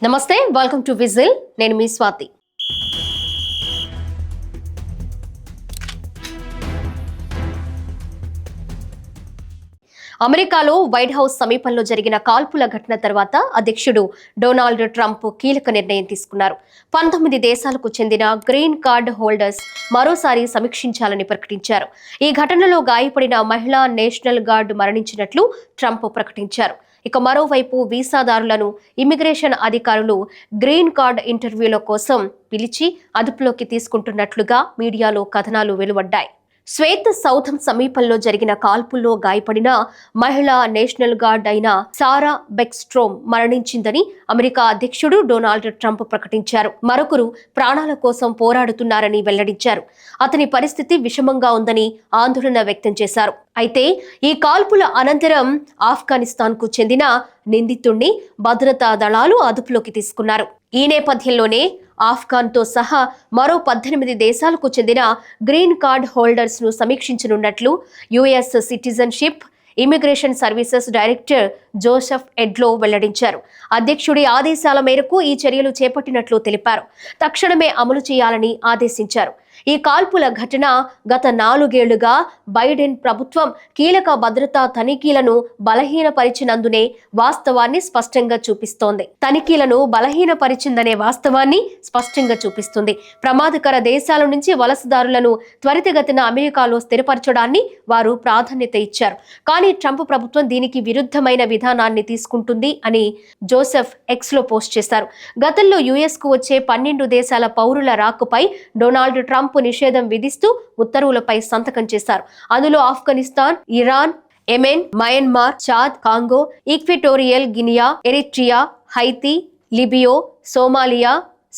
నమస్తే, welcome to whistle. నేను మీ స్వాతి. అమెరికాలో వైట్ హౌస్ సమీపంలో జరిగిన కాల్పుల ఘటన తర్వాత అధ్యక్షుడు డొనాల్డ్ ట్రంప్ కీలక నిర్ణయం తీసుకున్నారు. 19 దేశాలకు చెందిన గ్రీన్ కార్డ్ హోల్డర్స్ మరోసారి సమీక్షించాలని ప్రకటించారు. ఈ ఘటనలో గాయపడిన మహిళా నేషనల్ గార్డ్ మరణించినట్లు ట్రంప్ ప్రకటించారు. ఇక మరోవైపు వీసాదారులను ఇమిగ్రేషన్ అధికారులు గ్రీన్ కార్డ్ ఇంటర్వ్యూల కోసం పిలిచి అదుపులోకి తీసుకుంటున్నట్లుగా మీడియాలో కథనాలు వెలువడ్డాయి. శ్వేత సౌధం సమీపంలో జరిగిన కాల్పుల్లో గాయపడిన మహిళా నేషనల్ గార్డ్ అయిన సారా బెక్స్ట్రోమ్ మరణించిందని అమెరికా అధ్యక్షుడు డొనాల్డ్ ట్రంప్ ప్రకటించారు. మరొకరు ప్రాణాల కోసం పోరాడుతున్నారని వెల్లడించారు. అతని పరిస్థితి విషమంగా ఉందని ఆందోళన వ్యక్తం చేశారు. అయితే ఈ కాల్పుల అనంతరం ఆఫ్ఘనిస్తాన్ కు చెందిన నిందితుణ్ణి భద్రతా దళాలు అదుపులోకి తీసుకున్నారు. ఈ నేపథ్యంలోనే ఆఫ్ఘన్తో సహా మరో 18 దేశాలకు చెందిన గ్రీన్ కార్డ్ హోల్డర్స్ ను సమీక్షించనున్నట్లు US citizenship immigration services director Joseph Edlow వెల్లడించారు. అధ్యక్షుడి ఆదేశాల మేరకు ఈ చర్యలు చేపట్టినట్లు తెలిపారు. తక్షణమే అమలు చేయాలని ఆదేశించారు. ఈ కాల్పుల ఘటన గత 4 ఏళ్లుగా బైడెన్ ప్రభుత్వం కీలక భద్రతా తనిఖీలను బలహీనపరిచినందునే వాస్తవాన్ని స్పష్టంగా చూపిస్తోంది. ప్రమాదకర దేశాల నుంచి వలసదారులను త్వరితగతిన అమెరికాలో స్థిరపరచడాన్ని వారు ప్రాధాన్యత ఇచ్చారు. కానీ ట్రంప్ ప్రభుత్వం దీనికి విరుద్ధమైన విధానాన్ని తీసుకుంటుంది అని జోసెఫ్ ఎక్స్ లో పోస్ట్ చేశారు. గతంలో యుఎస్ కు వచ్చే 12 దేశాల పౌరుల రాకపై డొనాల్డ్ ట్రంప్ నిషేధం విధిస్తూ ఉత్తర్వులపై సంతకం చేశారు. అందులో Afghanistan, Iran, Yemen, Myanmar, Chad, Congo, Equatorial Guinea, Eritrea, Haiti, Libya, Somalia,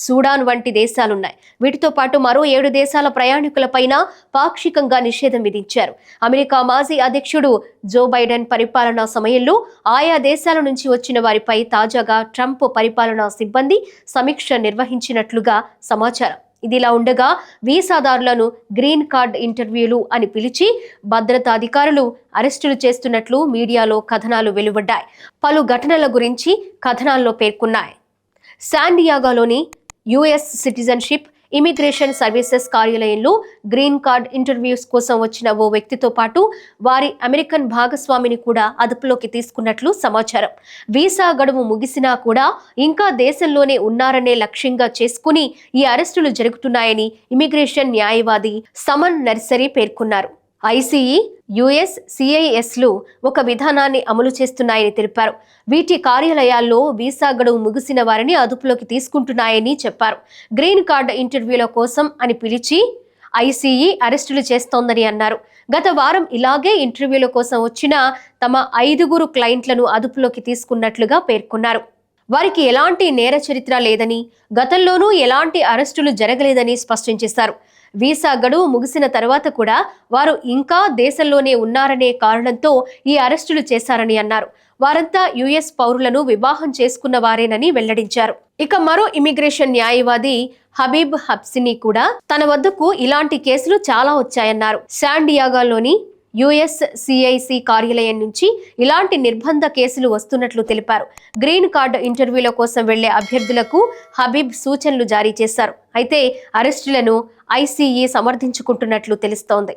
Sudan వంటి దేశాలున్నాయి. వీటితో పాటు మరో 7 దేశాల ప్రయాణికులపైన పాక్షికంగా నిషేధం విధించారు. అమెరికా మాజీ అధ్యక్షుడు జో బైడెన్ పరిపాలనా సమయంలో ఆయా దేశాల నుంచి వచ్చిన వారిపై తాజాగా ట్రంప్ పరిపాలనా సిబ్బంది సమీక్ష నిర్వహించినట్లుగా సమాచారం. ఇదిలా ఉండగా వీసాదారులను గ్రీన్ కార్డ్ ఇంటర్వ్యూలు అని పిలిచి భద్రతాధికారులు అరెస్టులు చేస్తున్నట్లు మీడియాలో కథనాలు వెలువడ్డాయి. పలు ఘటనల గురించి కథనాల్లో పేర్కొన్నాయి. శాన్ డియాగోలోని యుఎస్ సిటిజన్షిప్ ఇమిగ్రేషన్ సర్వీసెస్ కార్యాలయంలో గ్రీన్ కార్డ్ ఇంటర్వ్యూస్ కోసం వచ్చిన ఓ వ్యక్తితో పాటు వారి అమెరికన్ భాగస్వామిని కూడా అదుపులోకి తీసుకున్నట్లు సమాచారం. వీసా గడువు ముగిసినా కూడా ఇంకా దేశంలోనే ఉన్నారనే లక్ష్యంగా చేసుకుని ఈ అరెస్టులు జరుగుతున్నాయని ఇమిగ్రేషన్ న్యాయవాది సమన్ నర్సరీ పేర్కొన్నారు. ఐసీఈ, యుఎస్ సిఐఎస్లు ఒక విధానాన్ని అమలు చేస్తున్నాయని తెలిపారు. వీటి కార్యాలయాల్లో వీసా గడువు ముగిసిన వారిని అదుపులోకి తీసుకుంటున్నాయని చెప్పారు. గ్రీన్ కార్డ్ ఇంటర్వ్యూల కోసం అని పిలిచి ఐసీఈ అరెస్టులు చేస్తోందని అన్నారు. గత వారం ఇలాగే ఇంటర్వ్యూల కోసం వచ్చిన తమ 5 క్లయింట్లను అదుపులోకి తీసుకున్నట్లుగా పేర్కొన్నారు. వారికి ఎలాంటి నేర చరిత్ర లేదని, గతంలోనూ ఎలాంటి అరెస్టులు జరగలేదని స్పష్టం చేశారు. వీసా గడువు ముగిసిన తర్వాత కూడా వారు ఇంకా దేశంలోనే ఉన్నారనే కారణంతో ఈ అరెస్టులు చేశారని అన్నారు. వారంతా యుఎస్ పౌరులను వివాహం చేసుకున్న వారేనని వెల్లడించారు. ఇక మరో ఇమిగ్రేషన్ న్యాయవాది హబీబ్ హబ్సిని కూడా తన వద్దకు ఇలాంటి కేసులు చాలా వచ్చాయన్నారు. శాన్ డియాగోలోని యుఎస్సిఐసి కార్యాలయం నుంచి ఇలాంటి నిర్బంధ కేసులు వస్తున్నట్లు తెలిపారు. గ్రీన్ కార్డ్ ఇంటర్వ్యూల కోసం వెళ్లే అభ్యర్థులకు హబీబ్ సూచనలు జారీ చేశారు. అయితే అరెస్టులను ఐసీఈ సమర్థించుకుంటున్నట్లు తెలుస్తోంది.